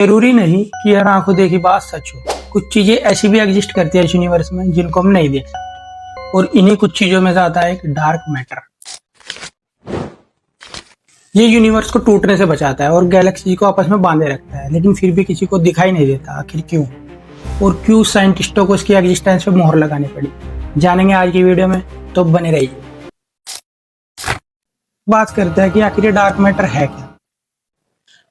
जरूरी नहीं कि हर आंखों देखी बात सच हो। कुछ चीजें ऐसी भी एग्जिस्ट करती है इस यूनिवर्स में जिनको हम नहीं देख सकते, और इन्हीं कुछ चीजों में से आता है एक डार्क मैटर। ये यूनिवर्स को टूटने से बचाता है और गैलेक्सी को आपस में बांधे रखता है, लेकिन फिर भी किसी को दिखाई नहीं देता। आखिर क्यों, और क्यों साइंटिस्टों को इसकी एग्जिस्टेंस पे मोहर लगानी पड़ी, जानेंगे आज की वीडियो में, तो बने रहिए। बात करते हैं कि आखिर ये डार्क मैटर है क्या।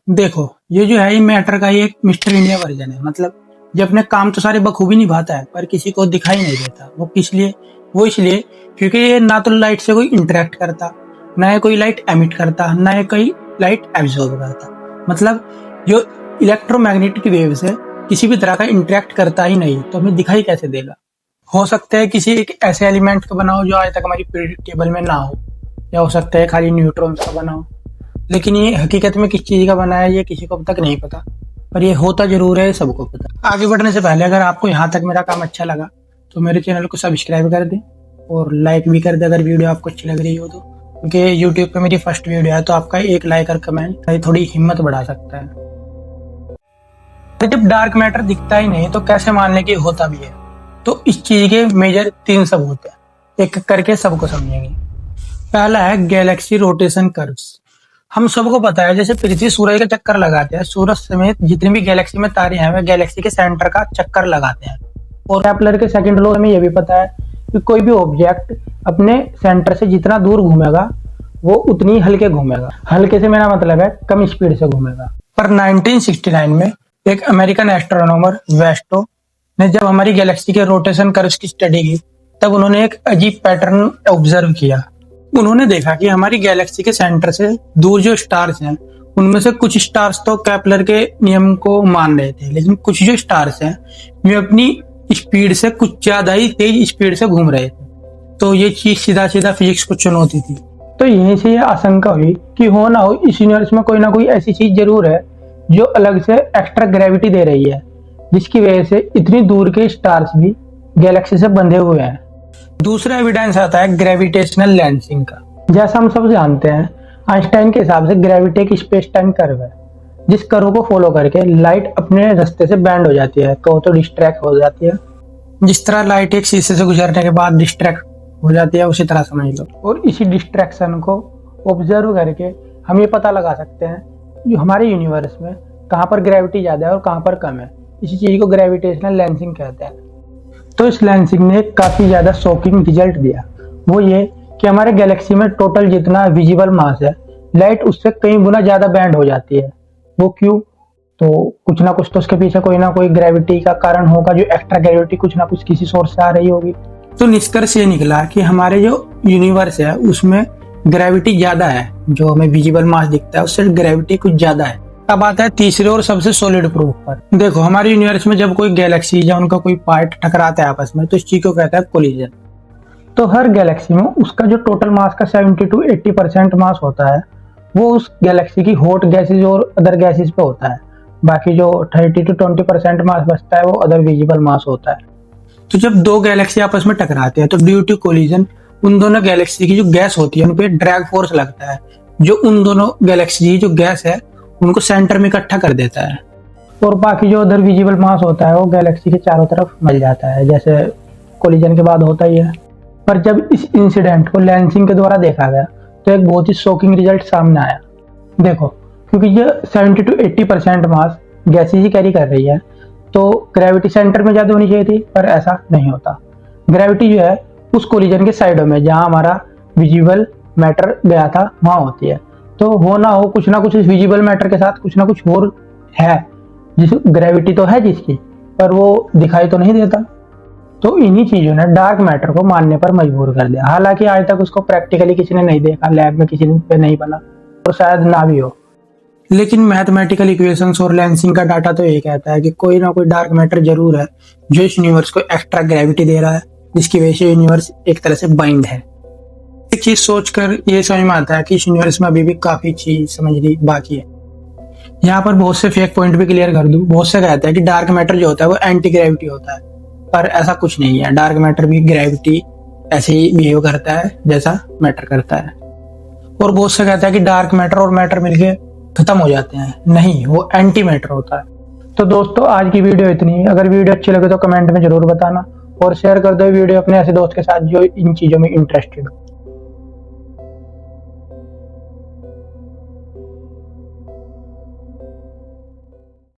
देखो, ये जो है ये मैटर का ही एक मिस्टर इंडिया वर्जन है। मतलब ये अपने काम तो सारे बखूबी निभाता है, पर किसी को दिखाई नहीं देता। वो किस लिए? वो इसलिए क्योंकि ये ना तो लाइट से कोई इंटरेक्ट करता, ना ये कोई लाइट एमिट करता, ना ये कोई लाइट एब्जॉर्ब करता। मतलब जो इलेक्ट्रोमैग्नेटिक वेव से किसी भी तरह का इंटरेक्ट करता ही नहीं, तो हमें दिखाई कैसे देगा? हो सकता है किसी एक ऐसे एलिमेंट का बना हो जो आज तक हमारी पीरियडिक टेबल में ना हो, या हो सकता है खाली न्यूट्रॉन्स का बना हो। लेकिन ये हकीकत में किस चीज का बना है ये किसी को अब तक नहीं पता, पर ये होता जरूर है, सबको पता। आगे बढ़ने से पहले अगर आपको यहाँ तक मेरा काम अच्छा लगा तो मेरे चैनल को सब्सक्राइब कर दें और लाइक भी कर दें अगर वीडियो आपको अच्छी लग रही हो तो, क्योंकि यूट्यूब पे मेरी फर्स्ट वीडियो है, तो आपका एक लाइक और कमेंट थोड़ी हिम्मत बढ़ा सकता है। तो जब डार्क मैटर दिखता ही नहीं तो कैसे मान लें कि होता भी है? तो इस चीज के मेजर 3 सबूत है, एक करके सबको समझेंगे। पहला है गैलेक्सी रोटेशन कर्व्स। हम सबको पता है जैसे पृथ्वी सूरज का चक्कर लगाते हैं, सूरज समेत जितनी भी गैलेक्सी में तारे हैं वे गैलेक्सी के सेंटर का चक्कर लगाते हैं। और केपलर के सेकंड लॉ में यह भी पता है कि कोई भी ऑब्जेक्ट अपने सेंटर से जितना दूर घूमेगा वो उतनी हल्के घूमेगा। हल्के से मेरा मतलब है कम स्पीड से घूमेगा। पर 1969 में एक अमेरिकन एस्ट्रोनॉमर वेस्टो ने जब हमारी गैलेक्सी के रोटेशन कर्व्स की स्टडी की, तब उन्होंने एक अजीब पैटर्न ऑब्जर्व किया। उन्होंने देखा कि हमारी गैलेक्सी के सेंटर से दूर जो स्टार्स हैं उनमें से कुछ स्टार्स तो केपलर के नियम को मान रहे थे, लेकिन कुछ जो स्टार्स हैं वे अपनी स्पीड से कुछ ज्यादा ही तेज स्पीड से घूम रहे थे। तो ये चीज सीधा सीधा फिजिक्स को चुनौती थी। तो यहीं से ये आशंका हुई कि हो ना हो इस यूनिवर्स में कोई ना कोई ऐसी चीज जरूर है जो अलग से एक्स्ट्रा ग्रेविटी दे रही है, जिसकी वजह से इतनी दूर के स्टार्स भी गैलेक्सी से बंधे हुए हैं। दूसरा एविडेंस आता है ग्रेविटेशनल लेंसिंग का। जैसा हम सब जानते हैं, आइंस्टाइन के हिसाब से ग्रेविटी एक स्पेस टाइम कर्व है, जिस कर्व को फॉलो करके लाइट अपने रास्ते से बैंड हो जाती है, कहो तो डिस्ट्रैक्ट हो जाती है। जिस तरह लाइट एक शीशे से गुजरने के बाद डिस्ट्रैक्ट हो जाती है, उसी तरह समझ लो। और इसी डिस्ट्रैक्शन को ऑब्जर्व करके हम ये पता लगा सकते हैं जो हमारे यूनिवर्स में कहाँ पर ग्रेविटी ज्यादा है और कहाँ पर कम है। इसी चीज को ग्रेविटेशनल लेंसिंग कहते हैं। तो इस लेंसिंग ने काफी ज्यादा शॉकिंग रिजल्ट दिया। वो ये कि हमारे गैलेक्सी में टोटल जितना विजिबल मास है, लाइट उससे कई गुना ज्यादा बैंड हो जाती है। वो क्यों? तो कुछ ना कुछ तो उसके पीछे कोई ना कोई ग्रेविटी का कारण होगा, जो एक्स्ट्रा ग्रेविटी कुछ ना कुछ किसी सोर्स से आ रही होगी। तो निष्कर्ष ये निकला कि हमारे जो यूनिवर्स है उसमें ग्रेविटी ज्यादा है, जो हमें विजिबल मास दिखता है उससे ग्रेविटी कुछ ज्यादा है। अब आता है तीसरे और सबसे सॉलिड प्रूफ पर। देखो, हमारे यूनिवर्स में जब कोई गैलेक्सी या उनका कोई पार्ट टकराता है आपस में, तो इस चीज को कहता है कोलिजन। तो हर गैलेक्सी में उसका जो टोटल मास का 70 to 80% मास होता है वो उस गैलेक्सी की हॉट गैसेज और अदर गैसेज पे होता है। बाकी जो 30 to 20% मास बचता है वो अदर विजिबल मास होता है। तो जब दो गैलेक्सी आपस में टकराते हैं तो ड्यू टू कोलिजन उन दोनों गैलेक्सी की जो गैस होती है उन पे ड्रैग फोर्स लगता है, जो उन दोनों गैलेक्सी की जो गैस है उनको सेंटर में इकट्ठा कर देता है। और बाकी जो अदर विजिबल मास होता है वो गैलेक्सी के चारों तरफ मिल जाता है, जैसे कोलिजन के बाद होता ही है। पर जब इस इंसिडेंट को लेंसिंग के द्वारा देखा गया तो एक बहुत ही शॉकिंग रिजल्ट सामने आया। देखो, क्योंकि ये 70 to 80% mass gases he carry कर रही है, तो ग्रेविटी सेंटर में ज्यादा होनी चाहिए थी, पर ऐसा नहीं होता। ग्रेविटी जो है उस कोलिजन के साइडों में, जहां हमारा विजिबल मैटर गया था, वहां होती है। तो हो ना हो कुछ ना कुछ इस विजिबल मैटर के साथ कुछ ना कुछ और है, जिस ग्रेविटी तो है जिसकी, पर वो दिखाई तो नहीं देता। तो इन्हीं चीजों ने डार्क मैटर को मानने पर मजबूर कर दिया। हालांकि आज तक उसको प्रैक्टिकली किसी ने नहीं देखा, लैब में किसी ने पे नहीं बना और शायद ना भी हो, लेकिन मैथमेटिकल इक्वेशंस और लेंसिंग का डाटा तो ये कहता है कि कोई ना कोई डार्क मैटर जरूर है जो इस यूनिवर्स को एक्स्ट्रा ग्रेविटी दे रहा है, जिसकी वजह से यूनिवर्स एक तरह से बाइंड है। एक चीज सोचकर ये समझ में आता है कि इस यूनिवर्स में अभी भी काफी चीज समझनी बाकी है। यहाँ पर बहुत से फेक पॉइंट भी क्लियर कर दूं। बहुत से कहते हैं कि डार्क मैटर जो होता है वो एंटी ग्रेविटी होता है, पर ऐसा कुछ नहीं है। डार्क मैटर भी ग्रेविटी ऐसे ही बिहेव करता है जैसा मैटर करता है। और बहुत से कहते हैं कि डार्क मैटर और मैटर मिलके खत्म हो जाते हैं। नहीं, वो एंटी मैटर होता है। तो दोस्तों आज की वीडियो इतनी ही। अगर वीडियो अच्छी लगे तो कमेंट में जरूर बताना और शेयर कर दो वीडियो अपने ऐसे दोस्त के साथ जो इन चीजों में इंटरेस्टेड हो।